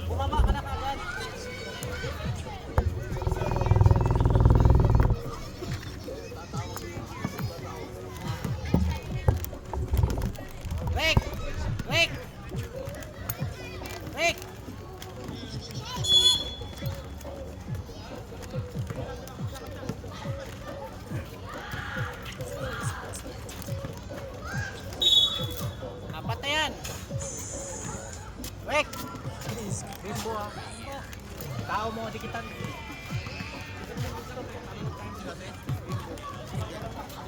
Bumaba ka na kagad. Rick! Rick! Rick! Apat na yan. Rick! Bimbo ah. Tao mo, dikitan.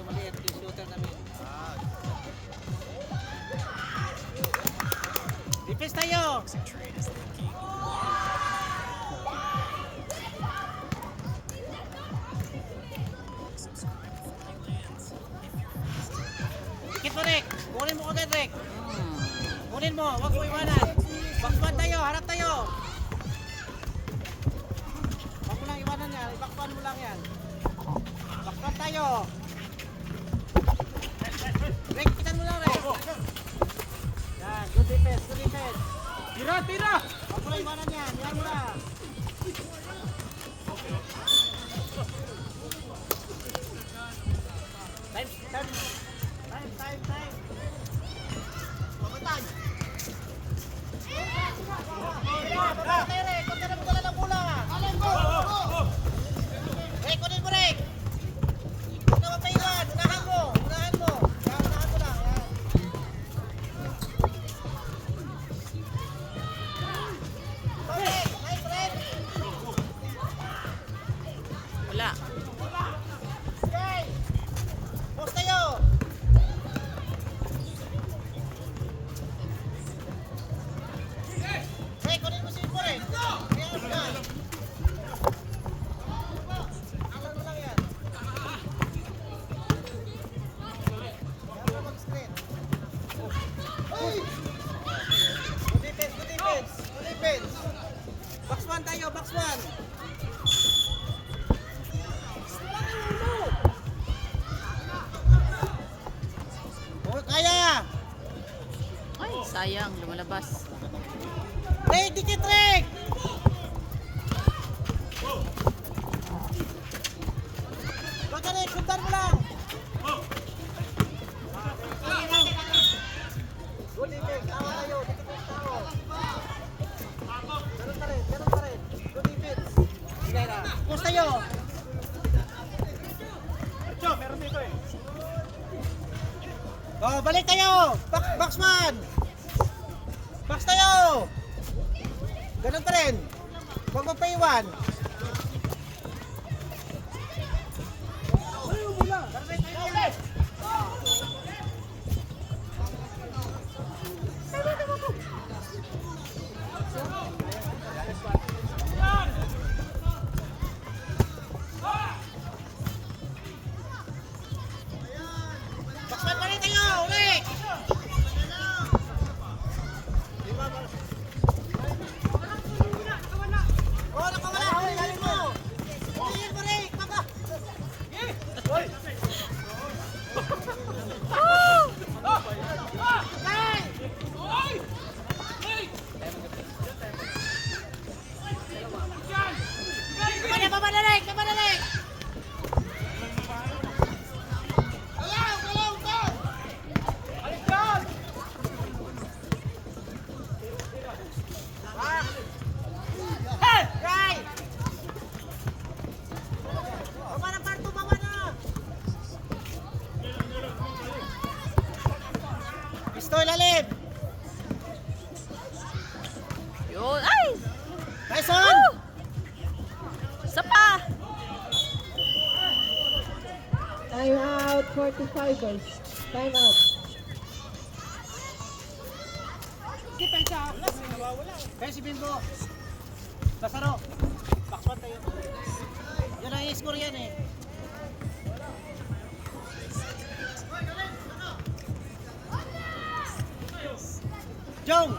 Maliit yung shooter namin. Defense tayo! Dikit mo, Rick! Kunin mo agad, Rick! Kunin mo, huwag mo iwanan! Backpan tayo, harap tayo! Huwag mo lang iwanan yan, backpan mo lang yan. Backpan tayo! Rick, kitan mo lang, Rick! Yan, good defense, good defense! Tira, tira! Huwag mo lang iwanan yan, yan mo lang! Time! Mamatay! Mamatay, Rick! Kunti na mo dala ng bola! Rick, kunin mo, Rick! Huwag na mapaiwan! Unahan mo! Unahan mo! Yan, unahan mo lang! Yan. Go, Rick! Nice, Rick! Wala. Okay! Post tayo! Rick, kunin mo si Ipo, Rick! Kaya mo na! Alam mo lang yan! Kaya mo mag-screen! Good defense! Good defense! Good defense! Box 1 tayo! Box 1! Oh, kaya! Ay, sayang. Lumalabas. Rick, dikit, Rick! Wag ka, Rick, sundan mo lang! Good defense, tawa tayo, dikit yung tao. Ganun pa rin. Good defense. Sige na, push tayo! Cho, meron dito eh. Oh, balik tayo! Box 1! Box tayo! Ganun pa rin. Huwag magpaiwan. Box 1 pa rin tayo! Rick! Oh, nakawala! Halin mo! Halin mo, Rick! Baka! Hey! Kabana, Rick! Kabana, Rick! Galaw! Hey! Right! Baba ng parto, baba na! Pistoy, lalim! Yun. Ay! Nice one! Isa pa! Time out, 45ers. Time out. Kaya si Bimbo. Basaro. Backspot tayo. Yan ang i-score yan eh. Jong!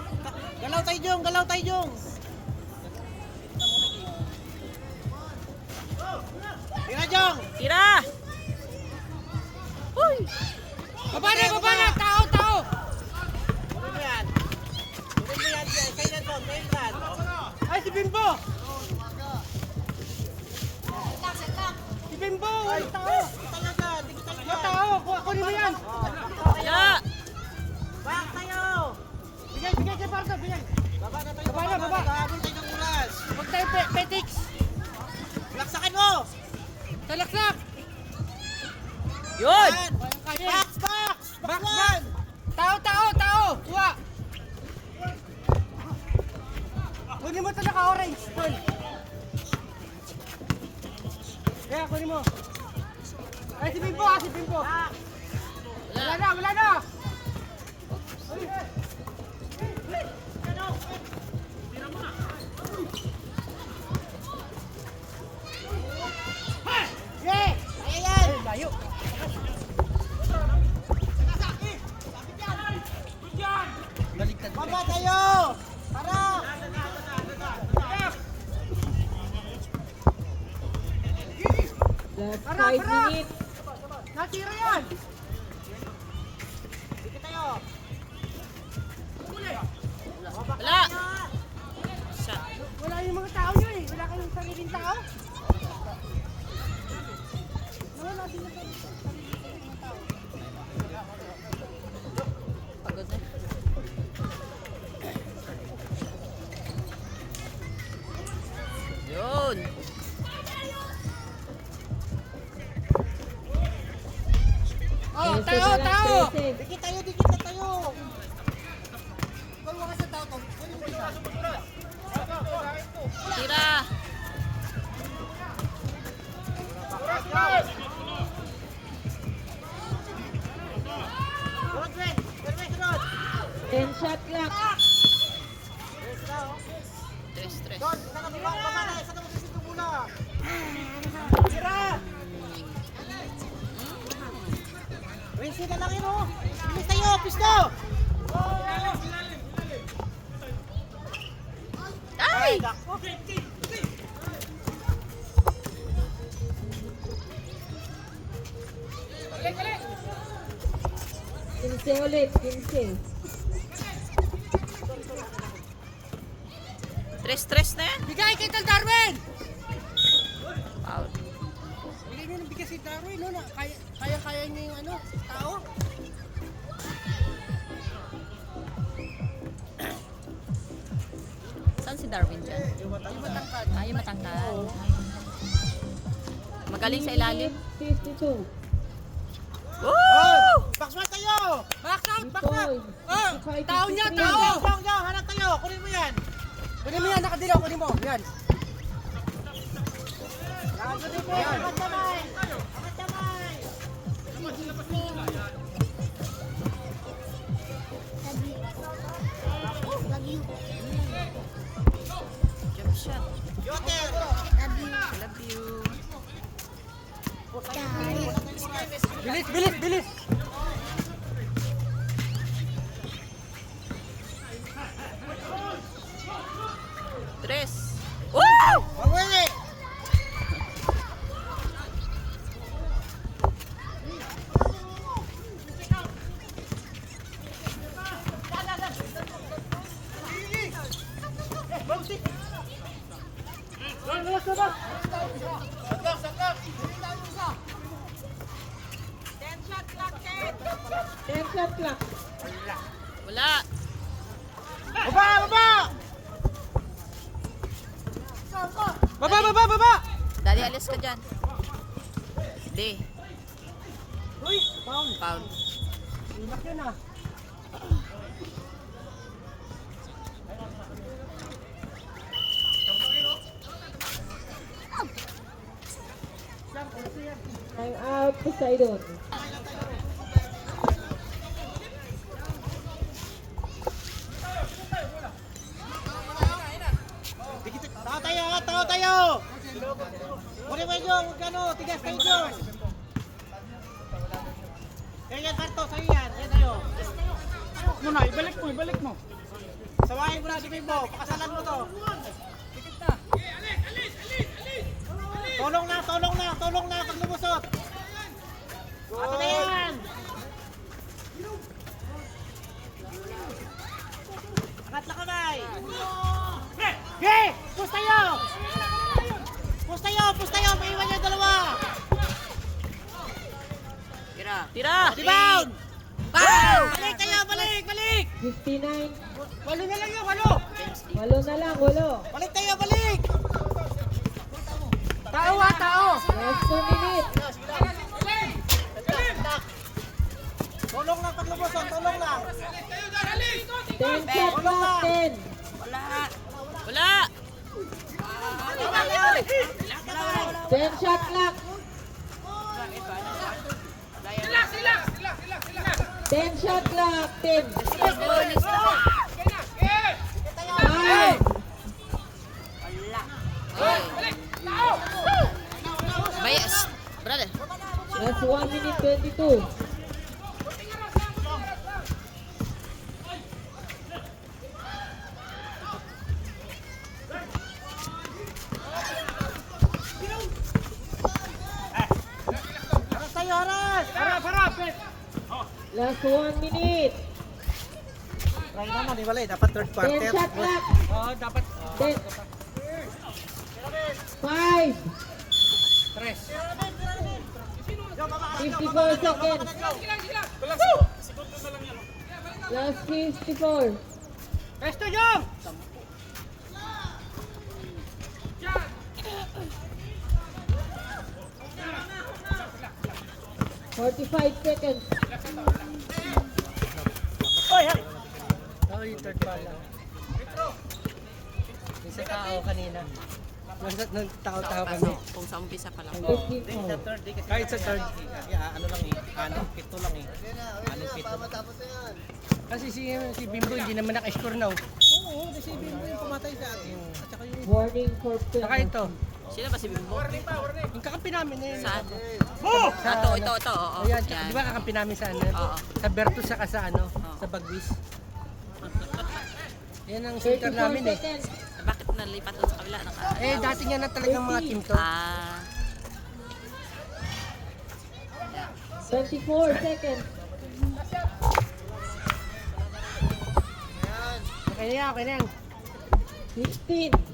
Galaw tayo, Jong! Galaw tayo, Jong! Tira, Jong! Tira! Uy! Baba na! Tao! Tuloy mo yan! Tuloy mo yan! Kaya na, Jong! Kaya na! si Bimbo! Si Bimbo! Walang tao! Tayo dyan, tigil tayo Walang dyan. tao! Kunin mo yan! Wala. Back tayo! Bigay kay Pardo, bigay! Baba na tayo, Baba na, baba. Naghahabol tayo ng oras. Huwag tayo petix! Laksakan mo! Talaksak! Yun. Yan! Kaya! Box! Box! Box one! Tao! Kuha! Kunin mo ito naka-orange, Paul. Kaya, kunin mo. Ay, si Bimbo si Bimbo. Wala na! Yeah! Kaya yan! Layo. Baba tayo! Tara! Last Para, 5 para. minutes. Natira yan! Dito tayo! Wala. Shot. Wala yung mga tao nyo eh. Wala kayong sariling tao. Wala natin na sariling tao. Pagod na. Yun. Oh, Yes, tao! last 30. Dikit na tayo! Tira. Sunod, Ren! Sunod! 10 shot clock. Yes, na, oh. Stress. Don, isa na baba na! Isa na mag-isip ng bola! Tira! Rinsi na lang yun, oh! Bilis tayo! Pisto! Ay! Dako! 15 ulit. 15. Stress na yan. Bigay kay Tal Darwin! Foul. Bigay nyo ng bigay si Darwin, no? Na kaya niya yung ano, tao. Saan si Darwin dyan? Yung matangkad. Ay, matangkad. Magaling sa ilalim. 52. Woo! Box one tayo! Back out! Point. Oh, 55, tao niya, 53. tao! Jong! Hanap tayo! Kunin mo yan! Kunin mo yan, nakadilaw, kunin mo. Yan. Kunin mo yan! Angat kamay! Angat kamay! Jump shot. Yoter! Love you. Bilis! Tres. Woo! Pawili! Ten shot clock. Wala. Baba! Daddy, alis ka dyan. Di. Uy, foul. Foul. Inak yun ah. Time out. Poseidon. Tao tayo! Kunin mo yung ano, tigas kayo dyan! Yan, Barto, sa'yo yan. Yan tayo. Muna, ibalik mo. Sawahin mo na si Bimbo. Pakasalan mo to. Tulong na pag lumusot. Ato na yan. Angat na kamay. push tayo! Push tayo! Maiwan niya dalawa! Tira! Rebound! Bang! Balik tayo! Balik! 59. Walo na lang yun, walo. 8 na lang, 8. Balik tayo! Balik! Tao ha, tao. Last 2 minutes. Tulong lang paglubusan! Tulong lang! 10 shot clock, 10. Wala! 10 shot clock. 10 shot clock, 10. 5. Bayas! Brother! Last 1 minute 22. Haras tayo! Haras! Harap. Last 1 minute. Try naman, iwalay. Dapat third 10 quarter. shot clock. Oh, dapat. 10. 5. 54 seconds. Last 54. Resto, Jong. Forty-five seconds. Oh, yung third ball lang. Yung sa tao kanina. Nagtao-tao kami. Kung sa umpisa pa lang. 54. Kahit sa third. Ano lang eh. Pito lang eh. Pito. Kasi si Bimbo hindi naman naka-score na. Oo, kasi Bimbo yung pumatay sa atin. At saka yung Warning for Saka penalty. ito. Sino ba si Bimbo? Yung kakampi namin na yun. Saan? Sa, Ito. Oo. Ayan, Yan. di ba kakampi namin sa ano? Oo. Sa Bertus saka sa ano? Oo. Sa Bagwis. Yan ang center 34 namin eh. seconds. Bakit nalipat doon sa kabila? Eh, dati nga na talagang mga team to. 24 seconds. Okay na yan. 15.